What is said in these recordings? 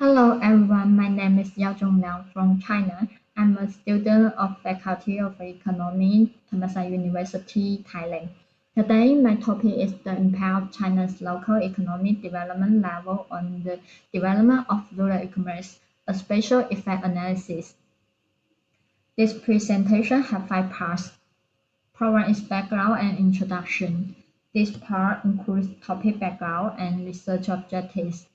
Hello everyone, my name is Yaozhong Liang from China. I'm a student of Faculty of Economy, Thammasat University, Thailand. Today, my topic is the impact of China's local economic development level on the development of rural e-commerce, a spatial effect analysis. This presentation has 5 parts. Part 1 is background and introduction. This part includes topic background and research objectives.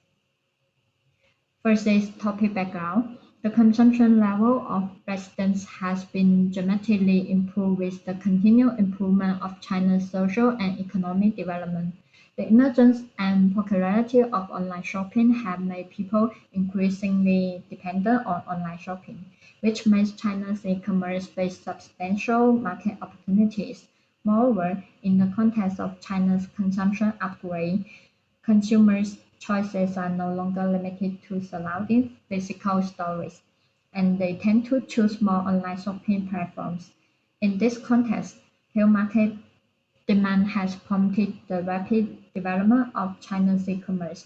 First is topic background. The consumption level of residents has been dramatically improved with the continued improvement of China's social and economic development. The emergence and popularity of online shopping have made people increasingly dependent on online shopping, which makes China's e-commerce face substantial market opportunities. Moreover, in the context of China's consumption upgrade, consumers' choices are no longer limited to surrounding physical stores, and they tend to choose more online shopping platforms. In this context, huge market demand has prompted the rapid development of China's e-commerce.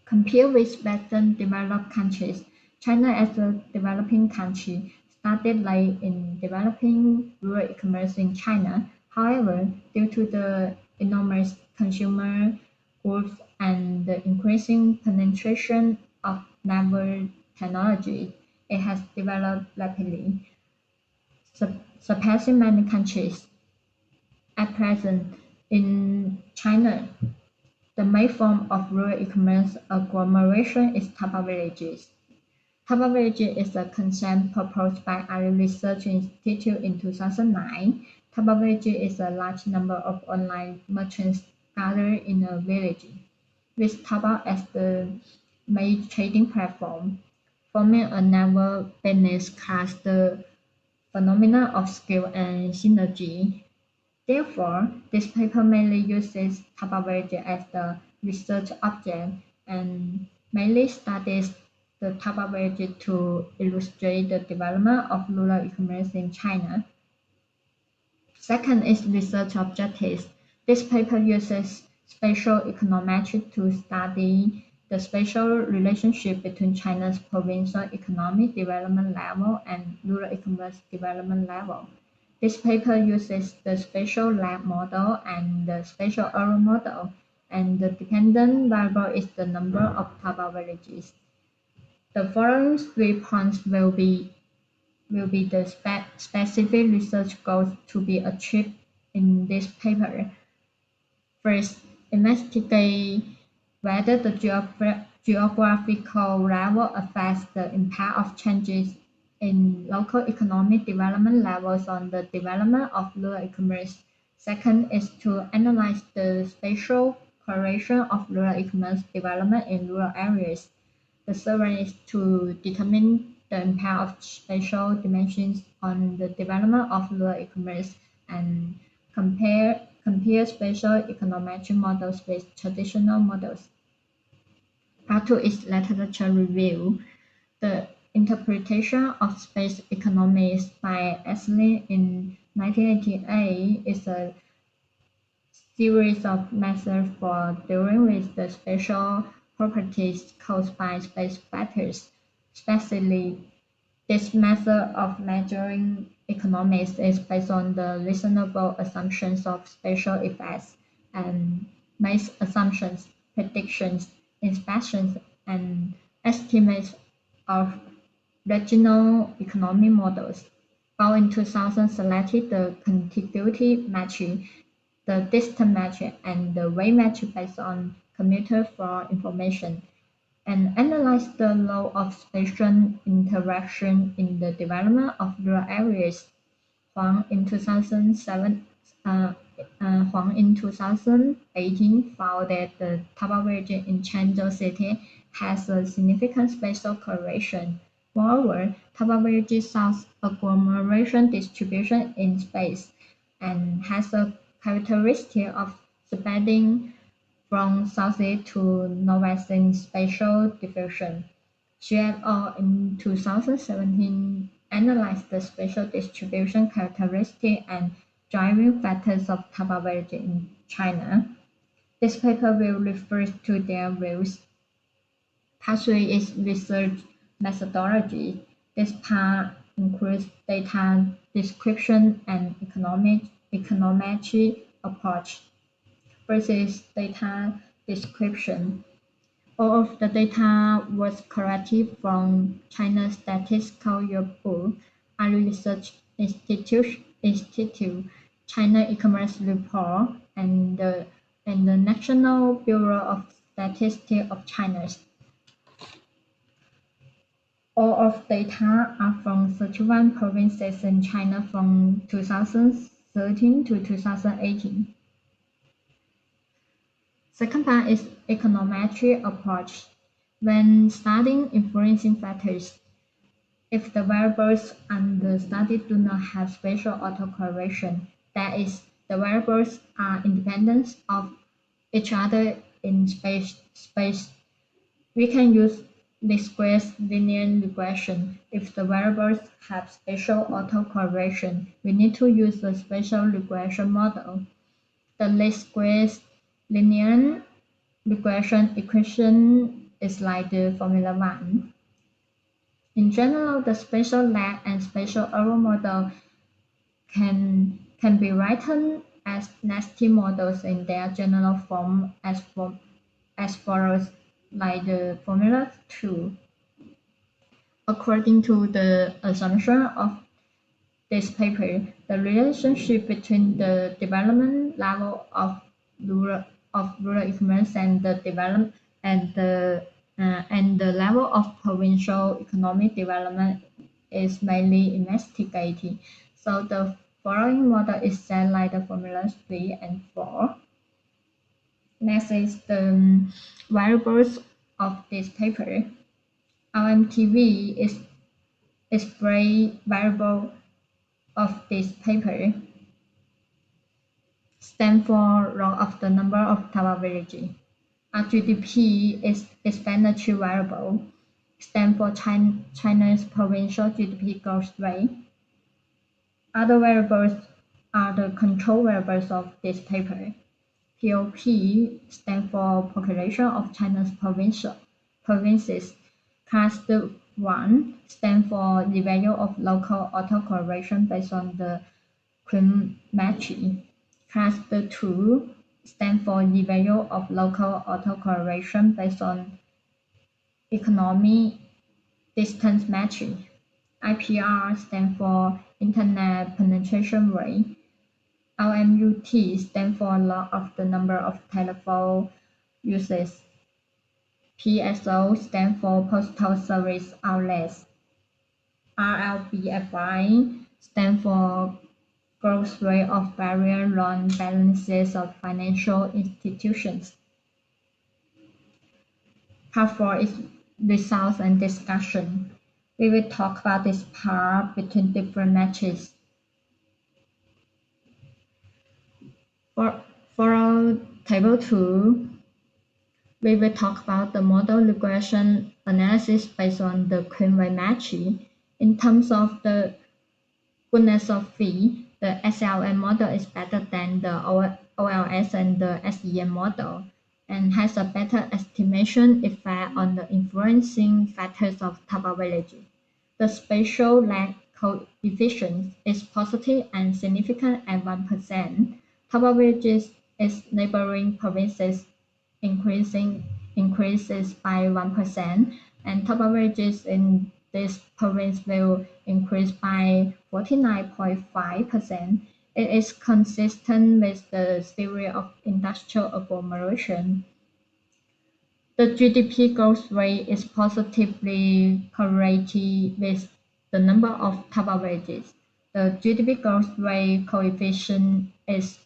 Compared with Western developed countries, China as a developing country started late in developing rural e-commerce in China. However, due to the enormous consumer growth and the increasing penetration of naval technology, it has developed rapidly, surpassing many countries. At present, in China, the main form of rural e-commerce agglomeration is Taobao villages. Taobao village is a concept proposed by our research institute in 2009. Taobao village is a large number of online merchants gathered in a village, with Taobao as the main trading platform, forming a naval business class. The phenomenon of scale and synergy. Therefore, this paper mainly uses Taobao village as the research object and mainly studies the Taobao village to illustrate the development of rural e-commerce in China. Second is research objectives. This paper uses spatial econometrics to study the spatial relationship between China's provincial economic development level and rural e-commerce development level. This paper uses the spatial lab model and the spatial error model, and the dependent variable is the number of Taobao villages. The following 3 points will be the specific research goals to be achieved in this paper. First, investigate whether the geographical level affects the impact of changes in local economic development levels on the development of rural e-commerce. Second is to analyze the spatial correlation of rural e-commerce development in rural areas. The third one is to determine the impact of spatial dimensions on the development of rural e-commerce and compare spatial econometric models with traditional models. Part 2 is literature review. The interpretation of space economics by Ashley in 1988 is a series of methods for dealing with the spatial properties caused by space factors. Specifically, this method of measuring economics is based on the reasonable assumptions of spatial effects and makes assumptions, predictions, inspections, and estimates of regional economic models. While in 2000 selected the contiguity metric, the distance metric, and the weight metric based on commuter flow information, and analyze the role of spatial interaction in the development of rural areas. Huang in 2018 found that the Taobao region in Changzhou City has a significant spatial correlation. Moreover, Taobao village shows agglomeration distribution in space and has a characteristic of spreading from southeast to northwest in spatial diffusion. She et al. In 2017 analyzed the spatial distribution characteristics and driving factors of Taobao village in China. This paper will refer to their views. Part 3 is research methodology. This part includes data description and econometry approach. First is data description. All of the data was collected from China's Statistical Yearbook, Early Research Institute, China E-commerce Report, and the National Bureau of Statistics of China. All of data are from 31 provinces in China from 2013 to 2018. Second part is econometric approach. When studying influencing factors, if the variables under study do not have spatial autocorrelation, that is, the variables are independent of each other in space, we can use discrete linear regression. If the variables have spatial autocorrelation, we need to use the spatial regression model. The discrete linear regression equation is like the Formula 1. In general, the spatial lag and spatial error model can be written as nested models in their general form as follows, like the Formula 2. According to the assumption of this paper, the relationship between the development level of rural e-commerce and the level of provincial economic development is mainly investigated. So the following model is set like the Formula 3 and 4. Next is the variables of this paper. LMTV is display variable of this paper, stand for log of the number of Thaba villages. GDP is expenditure variable, stand for China's provincial GDP growth rate. Other variables are the control variables of this paper. POP stand for population of China's provinces. Cluster 1 stand for the value of local autocorrelation based on the Queensbridge. Cluster 2 stand for the value of local autocorrelation based on economy distance matching. IPR stand for internet penetration rate. LMUT stand for log of the number of telephone uses. PSO stand for postal service outlets. RLBFI stand for growth rate of various loan balances of financial institutions. Part 4 is results and discussion. We will talk about this part between different matches. For table 2, we will talk about the model regression analysis based on the Queensbridge match. In terms of the goodness of fit, the SLM model is better than the OLS and the SEM model and has a better estimation effect on the influencing factors of Thaba village. The spatial lag coefficient is positive and significant at 1%. Thaba villages its neighboring provinces increases by 1%, and Thaba villages in this province will increase by 49.5%. It is consistent with the theory of industrial agglomeration. The GDP growth rate is positively correlated with the number of Thaba villages. The GDP growth rate coefficient is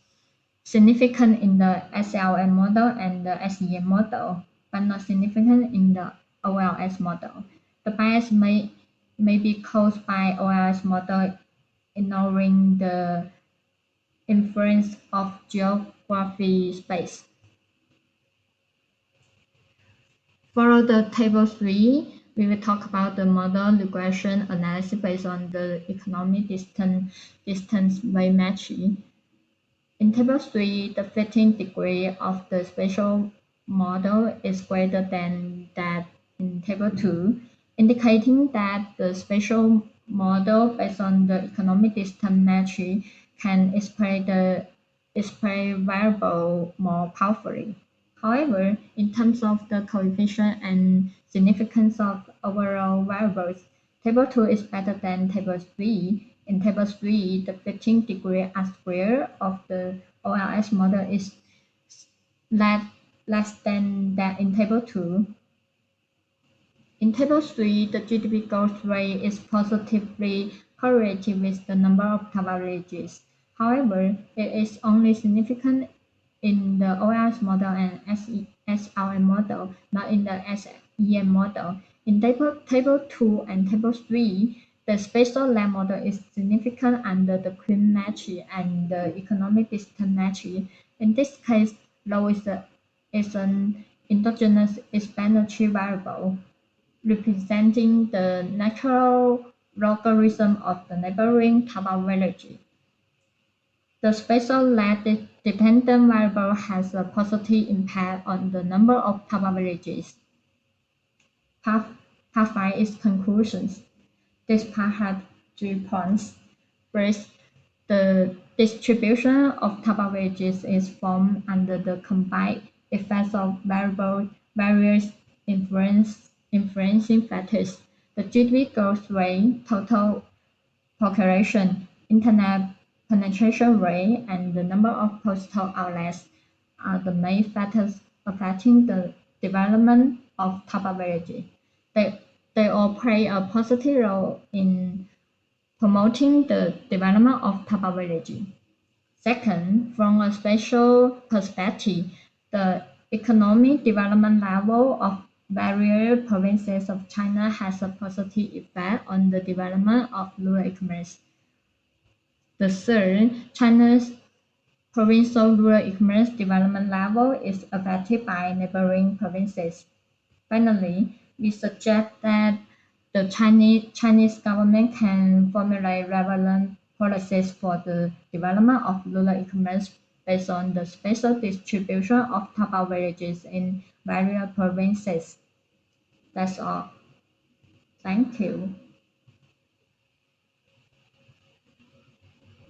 significant in the SLM model and the SEM model, but not significant in the OLS model. The bias may be caused by OLS model ignoring the influence of geography space. For the table 3, we will talk about the model regression analysis based on the economic distance by matching. In table 3, the fitting degree of the spatial model is greater than that in Table 2, indicating that the spatial model based on the economic distance metric can display variable more powerfully. However, in terms of the coefficient and significance of overall variables, Table 2 is better than Table 3. In Table 3, the 15-degree R-square of the OLS model is less, less than that in Table 2. In Table 3, the GDP growth rate is positively correlated with the number of tower villages. However, it is only significant in the OLS model and SRM model, not in the SEM model. In table 2 and Table 3, the spatial length model is significant under the Queen metric and the economic distance metric. In this case, rho is an endogenous explanatory variable representing the natural logarithm of the neighboring tower village. The spatial length dependent variable has a positive impact on the number of tower villages. Part 5 is conclusions. This part has 3 points. First, the distribution of tower villages is formed under the combined effects of various influencing factors. The GDP growth rate, total population, internet penetration rate, and the number of postal outlets are the main factors affecting the development of tower villages. They all play a positive role in promoting the development of tower villages. Second, from a spatial perspective, the economic development level of various provinces of China has a positive effect on the development of rural e-commerce. The third, China's provincial rural e-commerce development level is affected by neighboring provinces. Finally, we suggest that the Chinese government can formulate relevant policies for the development of rural e-commerce based on the spatial distribution of tower villages in various provinces. That's all. Thank you.